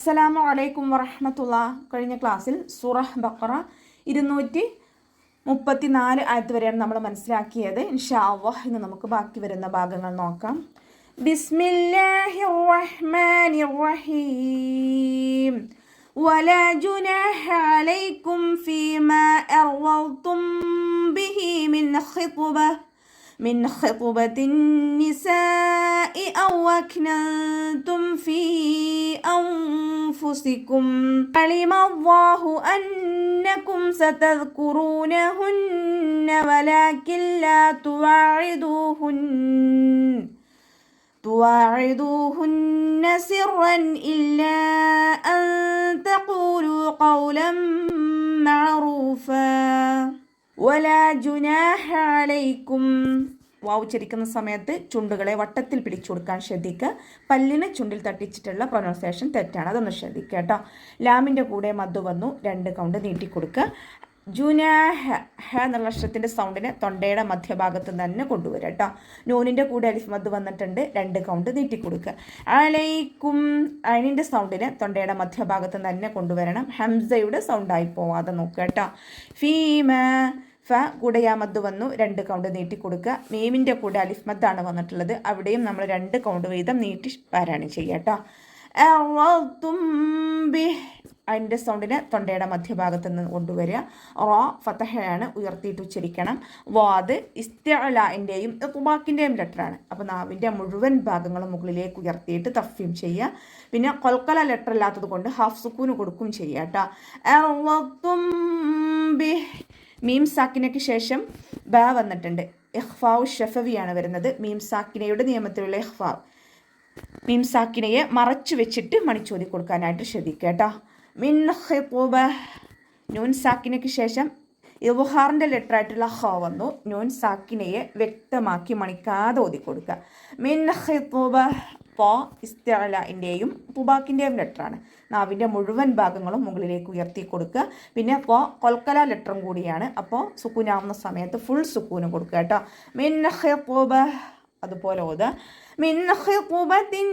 അസ്സലാമു അലൈക്കും വറഹ്മത്തുള്ളാഹി. കഴിഞ്ഞ ക്ലാസ്സിൽ സൂറഹ് ബഖറ 234 ആയത്ത് വരെയാണ് നമ്മൾ മനസ്സിലാക്കിയത്. ഇൻഷാ അല്ലാഹ് ഇന്ന് നമുക്ക് ബാക്കി വരുന്ന ഭാഗങ്ങൾ നോക്കാം. ബിസ്മില്ലാഹിർ റഹ്മാനിർ റഹീം. വലാ ജുനാഹ അലൈക്കും ഫീമാ അർവൽതും ബിഹി من خطبة النساء أو أكننتم في أنفسكم علم الله أنكم ستذكرونهن ولكن لا تواعدوهن سرا إلا أن تقولوا قولا معروفا ولا جناح عليكم. വാവ് ഉച്ചരിക്കുന്ന സമയത്ത് ചുണ്ടുകളെ വട്ടത്തിൽ പിടിച്ചു കൊടുക്കാൻ ശ്രദ്ധിക്കുക. പല്ലിന് ചുണ്ടിൽ തട്ടിച്ചിട്ടുള്ള പ്രൊനൗൺസിയേഷൻ തെറ്റാണ്, അതൊന്ന് ശ്രദ്ധിക്കുക കേട്ടോ. ലാമിൻ്റെ കൂടെ മദ്ദ് വന്നു, 2 കൗണ്ട് നീട്ടിക്കൊടുക്കുക. ജുനാഹ ഹ എന്നുള്ള അക്ഷരത്തിൻ്റെ സൗണ്ടിനെ തൊണ്ടയുടെ മധ്യഭാഗത്ത് തന്നെ കൊണ്ടുവരിക കേട്ടോ. നൂനിൻ്റെ കൂടെ അലിഫ് മദ്ദ് വന്നിട്ടുണ്ട്, 2 കൗണ്ട് നീട്ടിക്കൊടുക്കുക. അലൈക്കും അയിനിൻ്റെ സൗണ്ടിനെ തൊണ്ടയുടെ മധ്യഭാഗത്ത് തന്നെ കൊണ്ടുവരണം. ഹംസയുടെ സൗണ്ടായി പോവാതെ നോക്കുക കേട്ടോ. ഫീമ ഫ കൂടെ യാ മദ്ദ് വന്നു, 2 കൗണ്ട് നീട്ടി കൊടുക്കുക. മീമിൻ്റെ കൂടെ അലിഫ് മദ്ദാണ് വന്നിട്ടുള്ളത്, അവിടെയും നമ്മൾ 2 കൗണ്ട് വീതം നീട്ടി പാരായണം ചെയ്യുക കേട്ടോ. അതിൻ്റെ സൗണ്ടിനെ തൊണ്ടയുടെ മധ്യഭാഗത്ത് നിന്ന് കൊണ്ടുവരിക. റോ ഫതഹയാണ്, ഉയർത്തിയിട്ട് ഉച്ചരിക്കണം. വാദ് ഇസ്തിഅലാഇൻ്റെയും ഇത്ബാക്കിൻ്റെയും ലെറ്ററാണ്. അപ്പോൾ നാവിൻ്റെ മുഴുവൻ ഭാഗങ്ങളും മുകളിലേക്ക് ഉയർത്തിയിട്ട് തഫ്വീം ചെയ്യുക. പിന്നെ കൊൽക്കല ലെറ്റർ ഇല്ലാത്തത് കൊണ്ട് ഹാഫ് സുക്കൂന് കൊടുക്കും ചെയ്യുക കേട്ടോ. മീം സാക്കിനയ്ക്ക് ശേഷം ബ വന്നിട്ടുണ്ട്. ഇഖ്ഫാഉ ഷഫവിയാണ് വരുന്നത്. മീം സാക്കിനയുടെ നിയമത്തിലുള്ള ഇഖ്ഫാവ്. മീം സാക്കിനയെ മറച്ചു വെച്ചിട്ട് മണിച്ചോതി കൊടുക്കാനായിട്ട് ശ്രദ്ധിക്കുക കേട്ടോ. മിൻ ഖിതുബ നൂൻ സാക്കിനയ്ക്ക് ശേഷം ഇദ്ഹാറിൻ്റെ ലെറ്ററായിട്ടുള്ള ഹ വന്നു. നൂൻ സാക്കിനയെ വ്യക്തമാക്കി മണിക്കാതെ ഓതി കൊടുക്കുക. മിൻ ഖിതുബ പോ ഇസ്തിഅലാഇൻ്റെയും തുബാക്കിൻ്റെയും ലെറ്ററാണ്. നാവിൻ്റെ മുഴുവൻ ഭാഗങ്ങളും മുകളിലേക്ക് ഉയർത്തി കൊടുക്കുക. പിന്നെ പോ കൊൽക്കല ലെറ്ററും കൂടിയാണ്, അപ്പോൾ സുക്കൂനാവുന്ന സമയത്ത് ഫുൾ സുക്കൂന് കൊടുക്കുക കേട്ടോ. മിൻ ഖിതുബ അതുപോലെ ഓത്. മിൻ ഖിതുബത്തിൻ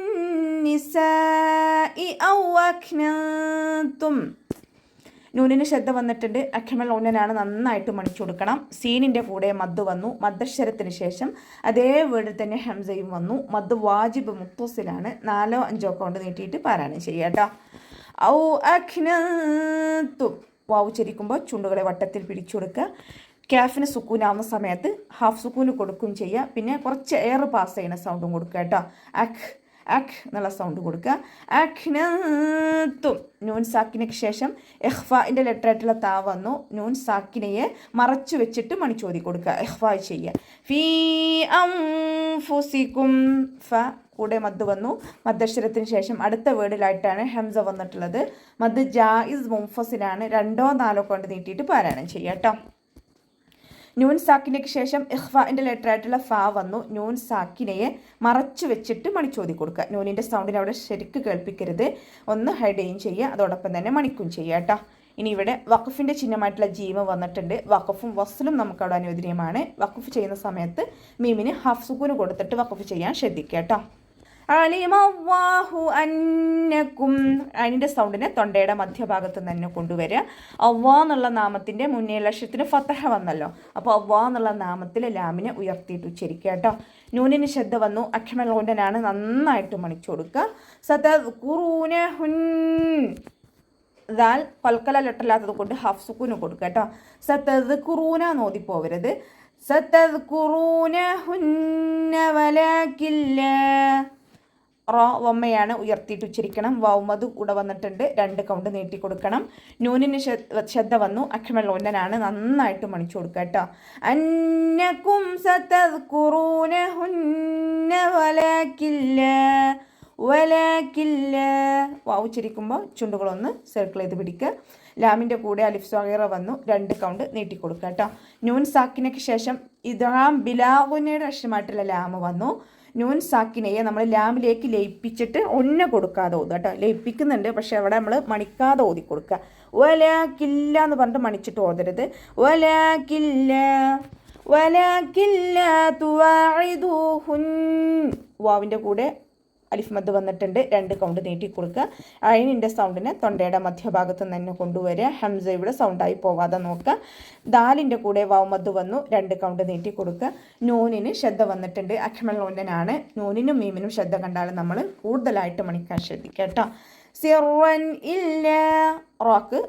നിസാഇ ഔ അക്നന്തും നൂനിന് ശ്രദ്ധ വന്നിട്ടുണ്ട്. അഖമൽ ഊനനാണ്, നന്നായിട്ട് മണിച്ചു കൊടുക്കണം. സീനിൻ്റെ കൂടെ മദ്ദ് വന്നു, മദ്ദക്ഷരത്തിന് ശേഷം അതേ വേർഡിൽ തന്നെ ഹംസയും വന്നു. മദ്ദ് വാജിബ് മുത്തസിലാണ്, 4-5 കൗണ്ട് നീട്ടിയിട്ട് പാരായണം ചെയ്യുക കേട്ടോ. ഔ അഖ്നന്തും വാവ് ഉച്ചരിക്കുമ്പോൾ ചുണ്ടുകളെ വട്ടത്തിൽ പിടിച്ചു കൊടുക്കുക. ക്യാഫിന് സുക്കൂനാവുന്ന സമയത്ത് ഹാഫ് സുക്കൂന് കൊടുക്കുകയും ചെയ്യുക. പിന്നെ കുറച്ച് എയർ പാസ് ചെയ്യുന്ന സൗണ്ടും കൊടുക്കുക കേട്ടോ. അഖ് അഖ് എന്നുള്ള സൗണ്ട് കൊടുക്കുക. അഖ്നന്തും നൂൻ സാക്കിനയ്ക്ക് ശേഷം ഇഖ്ഫാഇൻ്റെ ലെറ്ററായിട്ടുള്ള താ വന്നു. നൂൻ സാക്കിനയെ മറച്ചു വെച്ചിട്ട് മണിച്ചോതി കൊടുക്കുക, ഇഖ്ഫാ ചെയ്യുക. ഫീ അൻഫുസികും ഫ കൂടെ മദ്ദ് വന്നു. മദ്ദക്ഷരത്തിന് ശേഷം അടുത്ത വേർഡിലായിട്ടാണ് ഹംസ വന്നിട്ടുള്ളത്. മദ്ദ് ജായിസ് മുൻഫസിലാണ്, 2-4 കൊണ്ട് നീട്ടിയിട്ട് പാരായണം ചെയ്യുക കേട്ടോ. നൂൻ സാക്കിനയ്ക്ക് ശേഷം ഇഖ്ഫാഇൻ്റെ ലെറ്ററായിട്ടുള്ള ഫ വന്നു. നൂൻ സാക്കിനയെ മറച്ചു വെച്ചിട്ട് മണിച്ചോതി കൊടുക്കുക. നൂനിൻ്റെ സൗണ്ടിനെ അവിടെ ശരിക്ക് കേൾപ്പിക്കരുത്, ഒന്ന് ഹൈഡയും ചെയ്യുക, അതോടൊപ്പം തന്നെ മണിക്കും ചെയ്യുക കേട്ടോ. ഇനി ഇവിടെ വഖഫിൻ്റെ ചിഹ്നമായിട്ടുള്ള ജീമ വന്നിട്ടുണ്ട്. വഖഫും വസ്ലും നമുക്കവിടെ അനുവദനീയമാണ്. വഖഫ് ചെയ്യുന്ന സമയത്ത് മീമിന് ഹാഫ് സുക്കൂന് കൊടുത്തിട്ട് വഖഫ് ചെയ്യാൻ ശ്രദ്ധിക്കുക കേട്ടോ. അലിമല്ലാഹു അന്നക്കും അതിൻ്റെ സൗണ്ടിനെ തൊണ്ടയുടെ മധ്യഭാഗത്ത് തന്നെ കൊണ്ടുവരിക. അവ്വാ എന്നുള്ള നാമത്തിൻ്റെ മുന്നേ ലക്ഷത്തിന് ഫതഹ വന്നല്ലോ, അപ്പോൾ അവ്വാ എന്നുള്ള നാമത്തിൽ ലാമിനെ ഉയർത്തിയിട്ട് ഉച്ചരിക്കുക കേട്ടോ. നൂനിന് ശ്രദ്ധ വന്നു, അഖമൽ ഊനനാണ്, നന്നായിട്ട് മണിച്ചു കൊടുക്കുക. സതദ്കുറൂനഹുൻ ദാൽ കൊൽക്കല ലെറ്ററില്ലാത്തത് കൊണ്ട് ഹാഫ് സുക്കൂന് കൊടുക്കുക കേട്ടോ. സതദ്കുറൂന നോതി പോവരുത്. സതദ്കുറൂനഹുന്ന വലാകില്ല റോ വമ്മയാണ്, ഉയർത്തിയിട്ട് ഉച്ചരിക്കണം. വൗമത് കൂടെ വന്നിട്ടുണ്ട്, 2 കൗണ്ട് നീട്ടി കൊടുക്കണം. നൂനിന് ശ്രദ്ധ വന്നു, അഖമൽ ഊനനാണ്, നന്നായിട്ട് മണിച്ചു കൊടുക്കുക കേട്ടോ. അന്നകും സതദ്കുറൂനഹുന്ന വലാകില്ല വാവ് ഉച്ചരിക്കുമ്പോൾ ചുണ്ടുകളൊന്ന് സർക്കിൾ ചെയ്ത് പിടിക്കുക. ലാമിൻ്റെ കൂടെ അലിഫ് സ്വഗീറ വന്നു, 2 കൗണ്ട് നീട്ടി കൊടുക്കുക കേട്ടോ. നൂൻ സാക്കിനയ്ക്ക് ശേഷം ഇദ്ഗാം ബിലാഗുനയുടെ അക്ഷരമായിട്ടുള്ള ലാമ് വന്നു. നൂൻ സാക്കിനയെ നമ്മൾ ലാമിലേക്ക് ലയിപ്പിച്ചിട്ട് ഒന്ന കൊടുക്കാതെ ഓതുക കേട്ടോ. ലയിപ്പിക്കുന്നുണ്ട്, പക്ഷെ അവിടെ നമ്മൾ മണിക്കാതെ ഓതി കൊടുക്കുക. വലാകില്ല എന്ന് പറഞ്ഞിട്ട് മണിച്ചിട്ട് ഓതരുത്. വലാകില്ല തുവാഇദൂഹുൻ വാവിൻ്റെ കൂടെ അലിഫ് മദ് വന്നിട്ടുണ്ട്, 2 കൗണ്ട് നീട്ടി കൊടുക്കുക. ഐനിൻ്റെ സൗണ്ടിനെ തൊണ്ടയുടെ മധ്യഭാഗത്ത് തന്നെ കൊണ്ടുവരിക. ഹംസയുടെ സൗണ്ടായി പോവാതെ നോക്കുക. ദാലിൻ്റെ കൂടെ വാവ് മദ് വന്നു, 2 കൗണ്ട് നീട്ടി കൊടുക്കുക. നൂനിന് ശ്രദ്ധ വന്നിട്ടുണ്ട്, അഖ്മൽ നൂനാണ്. നൂനിനും മീമിനും ശ്രദ്ധ കണ്ടാൽ നമ്മൾ കൂടുതലായിട്ട് മണിക്കാൻ ശ്രദ്ധിക്കുക കേട്ടോ. സിറൻ ഇല്ല. റോക്ക്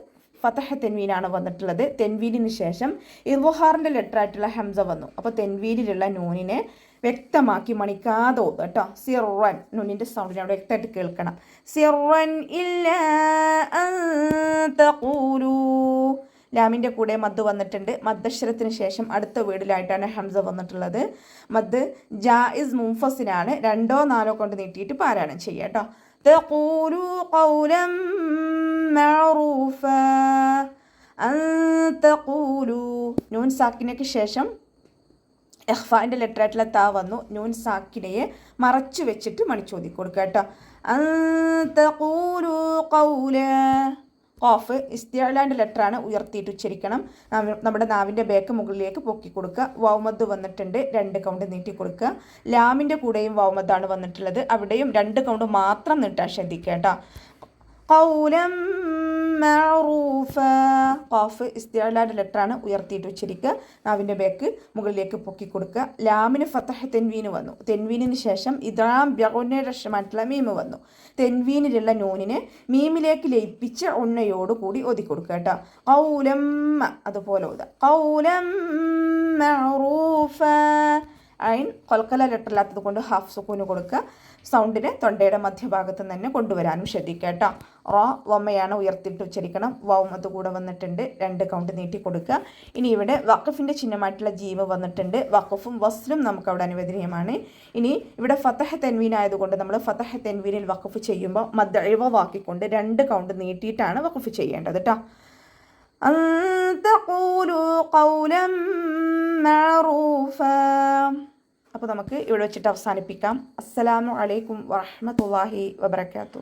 ഫതഹ തെൻവീനാണ് വന്നിട്ടുള്ളത്. തെൻവീനിന് ശേഷം ഇദ്ഹാറിൻ്റെ ലെറ്റർ ആയിട്ടുള്ള ഹംസ വന്നു. അപ്പോൾ തെൻവീനിലുള്ള നൂനിനെ വ്യക്തമാക്കി മണിക്കാതെ ഓതുക കേട്ടോ. സിറൻ, നൂനിൻ്റെ സൗണ്ടിനെ അവിടെ വ്യക്തമായിട്ട് കേൾക്കണം. സിറൻ ഇല്ല തഖൂലു. ലാമിൻ്റെ കൂടെ മദ് വന്നിട്ടുണ്ട്. മദ്ദശ്രത്തിന് ശേഷം അടുത്ത വീടിലായിട്ടാണ് ഹംസ വന്നിട്ടുള്ളത്. മദ് ജായിസ് മുൻഫസിനാണ്. 2 4 കൊണ്ട് നീട്ടിയിട്ട് പാരായണം ചെയ്യുക കേട്ടോ. തഖൂലു ഖൗലൻ മഅറൂഫ അൻ തഖൂലു. നൂൻ സാക്കിനയ്ക്ക് ശേഷം ഇഖ്ഫാൻ്റെ ലെറ്റർ ആയിട്ടുള്ള താ വന്നു. നൂൻ സാക്കിനയെ മറച്ചു വെച്ചിട്ട് മണിച്ചോതി കൊടുക്കുക കേട്ടോ. അൻ തഖൂലു ഖൗല. ഖാഫ് ഇസ്തിഅലാൻ്റെ ലെറ്ററാണ്, ഉയർത്തിയിട്ട് ഉച്ചരിക്കണം. നമ്മുടെ നാവിൻ്റെ ബേക്ക് മുകളിലേക്ക് പൊക്കി കൊടുക്കുക. വൗമദ് വന്നിട്ടുണ്ട്, 2 കൗണ്ട് നീട്ടി കൊടുക്കുക. ലാമിൻ്റെ കൂടെയും വൗമദാണ് വന്നിട്ടുള്ളത്, അവിടെയും 2 കൗണ്ട് മാത്രം നീട്ടാൻ ശ്രദ്ധിക്കുക കേട്ടോ. ഖൗലൻ മഅറൂഫ. ഖാഫ് ഇസ്തിഅലാൻ്റെ ലെറ്ററാണ്, ഉയർത്തിയിട്ട് ഉച്ചരിക്കുക. നാവിൻ്റെ ബേക്ക് മുകളിലേക്ക് പൊക്കി കൊടുക്കുക. ലാമിന് ഫതഹ തെൻവീന് വന്നു. തെൻവീനിന് ശേഷം ഇദ്ഗാം ബിഗുന്നയുടെ അക്ഷരമായിട്ടുള്ള മീമ് വന്നു. തെൻവീനിലുള്ള നൂനിനെ മീമിലേക്ക് ലയിപ്പിച്ച് ഉണ്ണയോട് കൂടി ഒതി കൊടുക്കുക കേട്ടോ. ഖൗലൻ, അതുപോലെ ഓതുക. ഖൗലൻ മഅറൂഫ. ഐൻ കൊൽക്കല ലെറ്ററില്ലാത്തത് കൊണ്ട് ഹാഫ് സുക്കൂന് കൊടുക്കുക. സൗണ്ടിനെ തൊണ്ടയുടെ മധ്യഭാഗത്ത് തന്നെ കൊണ്ടുവരാനും ശ്രദ്ധിക്കുക കേട്ടോ. റോ വമ്മയാണ്, ഉയർത്തിയിട്ട് ഉച്ചരിക്കണം. വൗം അത് കൂടെ വന്നിട്ടുണ്ട്, 2 കൗണ്ട് നീട്ടി കൊടുക്കുക. ഇനി ഇവിടെ വഖഫിൻ്റെ ചിഹ്നമായിട്ടുള്ള ജീമ് വന്നിട്ടുണ്ട്. വഖഫും വസ്ലും നമുക്ക് അവിടെ അനുവദനീയമാണ്. ഇനി ഇവിടെ ഫതഹ തെൻവീൻ ആയതുകൊണ്ട് നമ്മൾ ഫതഹ തെൻവീനിൽ വഖഫ് ചെയ്യുമ്പോൾ മദ് ഇവവാക്കിക്കൊണ്ട് 2 കൗണ്ട് നീട്ടിയിട്ടാണ് വഖഫ് ചെയ്യേണ്ടത് കേട്ടോ. അൻ തഖൂലു ഖൗലൻ മഅറൂഫ. അപ്പോൾ നമുക്ക് ഇവിടെ വെച്ചിട്ട് അവസാനിപ്പിക്കാം. അസ്സലാമു അലൈക്കും വറഹ്മത്തുള്ളാഹി വബറകാതുഹു.